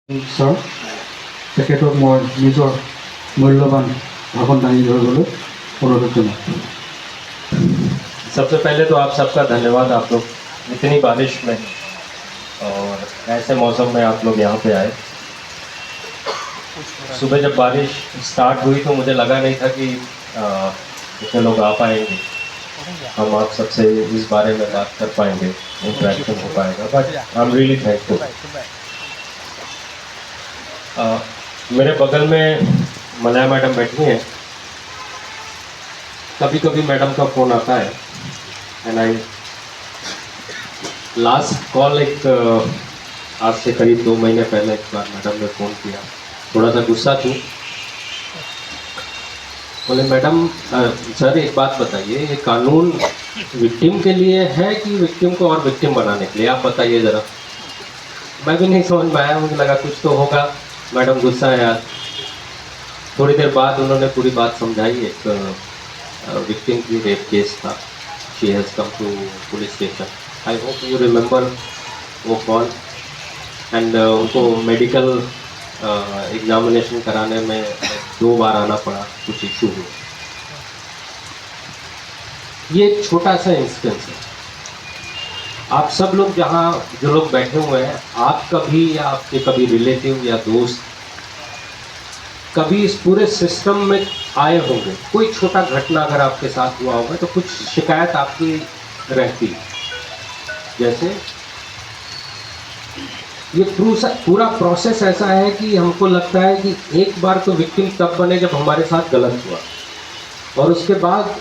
Sir, তেখেতক মই নিজৰ মূল্যৱান ভাষণ দাঙি ধৰিবলৈ অনুৰোধ জনাওঁ। सबसे पहले तो आप सबका धन्यवाद, आप लोग इतनी बारिश में और ऐसे मौसम में आप लोग यहाँ पे आए। सुबह जब बारिश स्टार्ट हुई तो मुझे लगा नहीं था कि इतने लोग आ पाएंगे, हम आप सबसे इस बारे में बात कर पाएंगे, इंटरेक्शन हो पाएगा। But I am really thankful. मेरे बगल में मलया मैडम बैठी हैं। कभी कभी मैडम का फ़ोन आता है एंड आई लास्ट कॉल आज से करीब 2 महीने पहले एक बार मैडम ने फ़ोन किया, थोड़ा सा गुस्सा थी। बोले मैडम सर एक बात बताइए, ये कानून विक्टिम के लिए है कि विक्टिम को और विक्टिम बनाने के लिए, आप बताइए ज़रा। मैं भी नहीं समझ में आया, मुझे लगा कुछ तो होगा, मैडम गुस्सा है आज। थोड़ी देर बाद उन्होंने पूरी बात समझाई। एक विक्टिम की रेप केस था, she has come to police station. I hope you remember वो कॉल। एंड उनको मेडिकल एग्जामिनेशन कराने में 2 बार आना पड़ा, कुछ इशू हुआ। ये एक छोटा सा इंस्टेंस है। आप सब लोग जहाँ जो लोग बैठे हुए हैं, आप कभी या आपके कभी रिलेटिव या दोस्त कभी इस पूरे सिस्टम में आए होंगे। कोई छोटा घटना अगर आपके साथ हुआ होगा तो कुछ शिकायत आपकी रहती, जैसे ये पूरा प्रोसेस ऐसा है कि हमको लगता है कि एक बार तो विक्टिम तब बने जब हमारे साथ गलत हुआ, और उसके बाद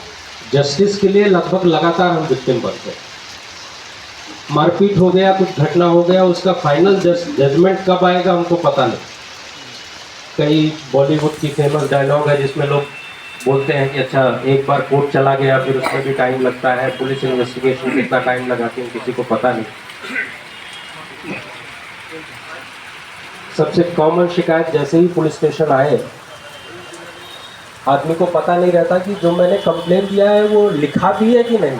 जस्टिस के लिए लगभग लगातार हम विक्टिम बनते हैं। मारपीट हो गया, कुछ घटना हो गया, उसका फाइनल जजमेंट कब आएगा हमको पता नहीं। कई बॉलीवुड की फेमस डायलॉग है जिसमें लोग बोलते हैं कि अच्छा एक बार कोर्ट चला गया फिर उसमें भी टाइम लगता है, पुलिस इन्वेस्टिगेशन कितना टाइम लगाती है किसी को पता नहीं। सबसे कॉमन शिकायत जैसे ही पुलिस स्टेशन आए, आदमी को पता नहीं रहता कि जो मैंने कंप्लेन दिया है वो लिखा भी है कि नहीं,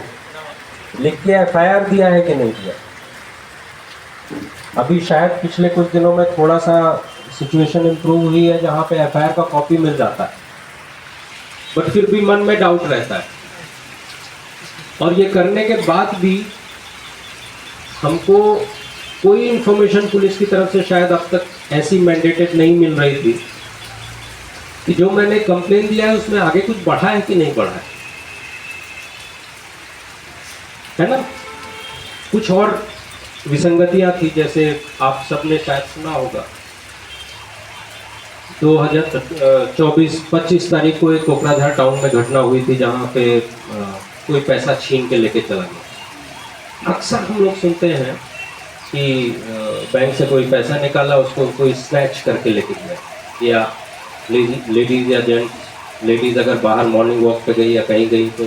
लिख के FIR दिया है कि नहीं दिया। अभी शायद पिछले कुछ दिनों में थोड़ा सा सिचुएशन इम्प्रूव हुई है जहाँ पे FIR का कॉपी मिल जाता है, बट फिर भी मन में डाउट रहता है। और ये करने के बाद भी हमको कोई इन्फॉर्मेशन पुलिस की तरफ से शायद अब तक ऐसी मैंडेटेड नहीं मिल रही थी कि जो मैंने कंप्लेन दिया है उसमें आगे कुछ बढ़ा है कि नहीं बढ़ा है ना। कुछ और विसंगतियां थी, जैसे आप सबने शायद सुना होगा 2024-25 तारीख को एक कोकराझार टाउन में घटना हुई थी जहाँ पे कोई पैसा छीन के लेके चला गया। अक्सर हम लोग सुनते हैं कि बैंक से कोई पैसा निकाला, उसको कोई स्नैच करके लेके गया, या लेडीज़ या जेंट्स, लेडीज़ अगर बाहर मॉर्निंग वॉक पे गई या कहीं गई तो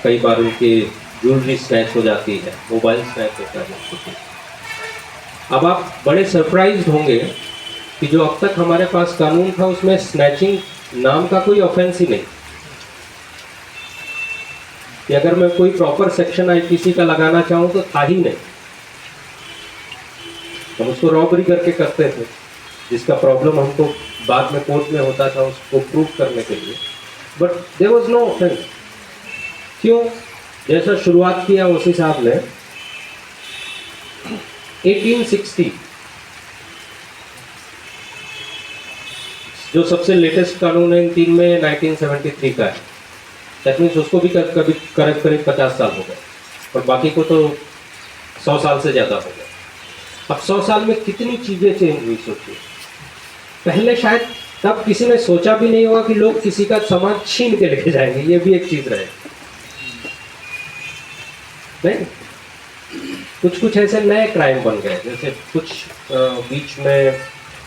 कई बार उनकी ज्वेलरी स्नैच हो जाती है, मोबाइल स्नैच होता है। अब आप बड़े सरप्राइज्ड होंगे कि जो अब तक हमारे पास कानून था उसमें स्नैचिंग नाम का कोई ऑफेंस ही नहीं। कि अगर मैं कोई प्रॉपर सेक्शन IPC का लगाना चाहूँ तो था ही नहीं। हम उसको रॉबरी करके करते थे, जिसका प्रॉब्लम हमको बाद में कोर्ट में होता था उसको प्रूव करने के लिए, but there was no offence. क्यों? जैसा शुरुआत किया उसी साहब ने 1860 जो सबसे लेटेस्ट कानून है इन 3 में 1973 का है। दैट मीन्स उसको भी कभी करीब 50 साल हो गए, और बाकी को तो 100 साल से ज़्यादा हो गए। अब 100 साल में कितनी चीज़ें चेंज हुई सोचिए। पहले शायद तब किसी ने सोचा भी नहीं होगा कि लोग किसी का सामान छीन के लेके जाएंगे, ये भी एक चीज़ रहे नहीं। कुछ ऐसे नए क्राइम बन गए, जैसे कुछ बीच में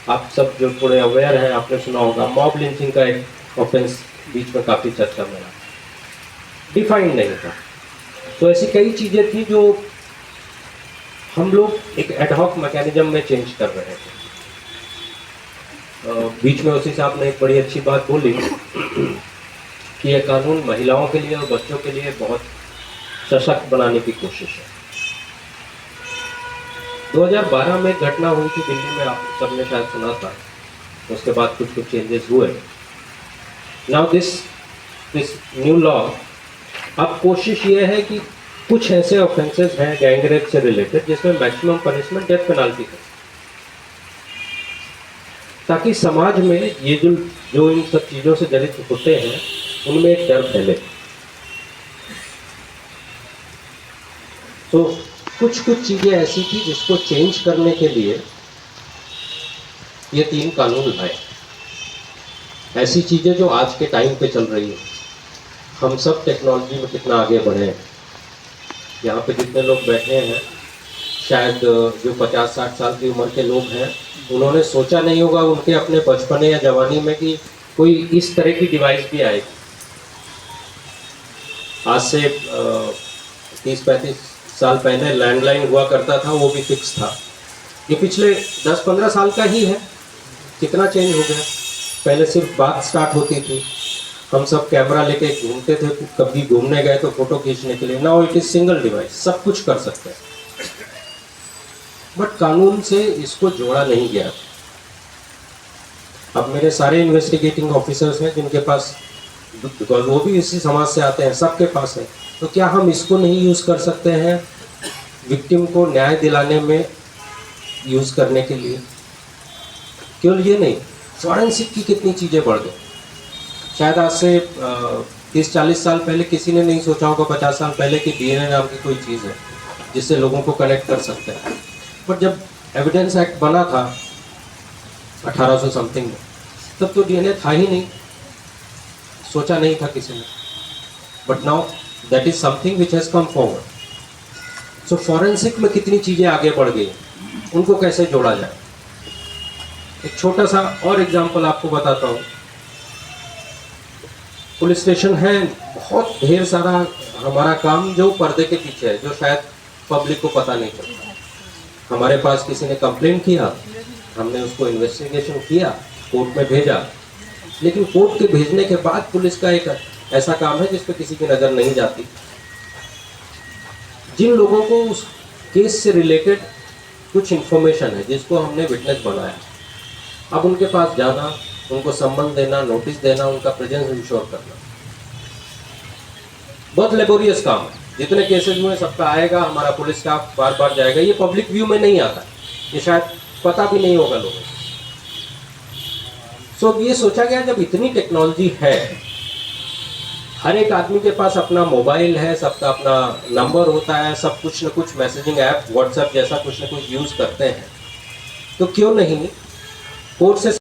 आप सब जो थोड़े अवेयर हैं, आपने सुना होगा मॉब लिंचिंग का एक ऑफेंस बीच में काफ़ी चर्चा में रहा, डिफाइंड नहीं था। तो ऐसी कई चीज़ें थी जो हम लोग एक एडहॉक मैकेनिज्म में चेंज कर रहे थे। बीच में उसी साहब ने एक बड़ी अच्छी बात बोली कि यह कानून महिलाओं के लिए और बच्चों के लिए बहुत सशक्त बनाने की कोशिश है। 2012 में एक घटना हुई थी दिल्ली में, आप सबने शायद सुना था। उसके बाद कुछ कुछ चेंजेस हुए। नाउ दिस न्यू लॉ, अब कोशिश ये है कि कुछ ऐसे ऑफेंसेस हैं गैंग रेप से रिलेटेड जिसमें मैक्सिमम पनिशमेंट डेथ पेनाल्टी है, ताकि समाज में ये जो इन सब चीज़ों से जड़ित होते हैं उनमें एक डर फैले। तो कुछ चीज़ें ऐसी थी जिसको चेंज करने के लिए ये 3 कानून लाए। ऐसी चीज़ें जो आज के टाइम पे चल रही है। हम सब टेक्नोलॉजी में कितना आगे बढ़े हैं। यहाँ पे जितने लोग बैठे हैं, शायद जो 50-60 साल की उम्र के लोग हैं, उन्होंने सोचा नहीं होगा उनके अपने बचपने या जवानी में कि कोई इस तरह की डिवाइस भी आएगी। आज से 30-35 साल पहले लैंडलाइन हुआ करता था, वो भी फिक्स था। ये पिछले 10-15 साल का ही है। कितना चेंज हो गया। पहले सिर्फ बात स्टार्ट होती थी, हम सब कैमरा लेके घूमते थे, कभी घूमने गए तो फोटो खींचने के लिए। Now it is single device, सब कुछ कर सकते हैं। बट कानून से इसको जोड़ा नहीं गया। अब मेरे सारे इन्वेस्टिगेटिंग ऑफिसर्स हैं जिनके पास, बिकॉज वो भी इसी समाज से आते हैं, सबके पास है। तो क्या हम इसको नहीं यूज़ कर सकते हैं विक्टिम को न्याय दिलाने में यूज़ करने के लिए? केवल ये नहीं, फॉरेंसिक की कितनी चीज़ें बढ़ गई। शायद आज से 30-40 साल पहले किसी ने नहीं सोचा होगा, 50 साल पहले, कि डीएनए नाम की कोई चीज़ है जिससे लोगों को कनेक्ट कर सकते हैं। बट जब एविडेंस एक्ट बना था 1800 समथिंग में, तब तो डीएनए था ही नहीं, सोचा नहीं था किसी ने। But now that is something which has come forward. So forensic में कितनी चीज़ें आगे बढ़ गई, उनको कैसे जोड़ा जाए। एक छोटा सा और एग्जाम्पल आपको बताता हूँ। पुलिस स्टेशन है, बहुत ढेर सारा हमारा काम जो पर्दे के पीछे है, जो शायद पब्लिक को पता नहीं चलता। हमारे पास किसी ने कंप्लेंट किया, हमने उसको इन्वेस्टिगेशन किया, कोर्ट में भेजा। लेकिन कोर्ट के भेजने के बाद पुलिस का एक ऐसा काम है जिस पर किसी की नज़र नहीं जाती। जिन लोगों को उस केस से रिलेटेड कुछ इन्फॉर्मेशन है, जिसको हमने विटनेस बनाया, अब उनके पास जाना, उनको सम्मन देना, नोटिस देना, उनका प्रेजेंस इंश्योर करना, बहुत लेबोरियस काम है। जितने केसेस हुए सबका आएगा, हमारा पुलिस स्टाफ बार बार जाएगा। ये पब्लिक व्यू में नहीं आता, ये शायद पता भी नहीं होगा लोगों को। सो ये सोचा गया, जब इतनी टेक्नोलॉजी है, हर एक आदमी के पास अपना मोबाइल है, सबका अपना नंबर होता है, सब कुछ न कुछ मैसेजिंग ऐप, व्हाट्सएप जैसा कुछ न कुछ यूज़ करते हैं, तो क्यों नहीं कोर्ट से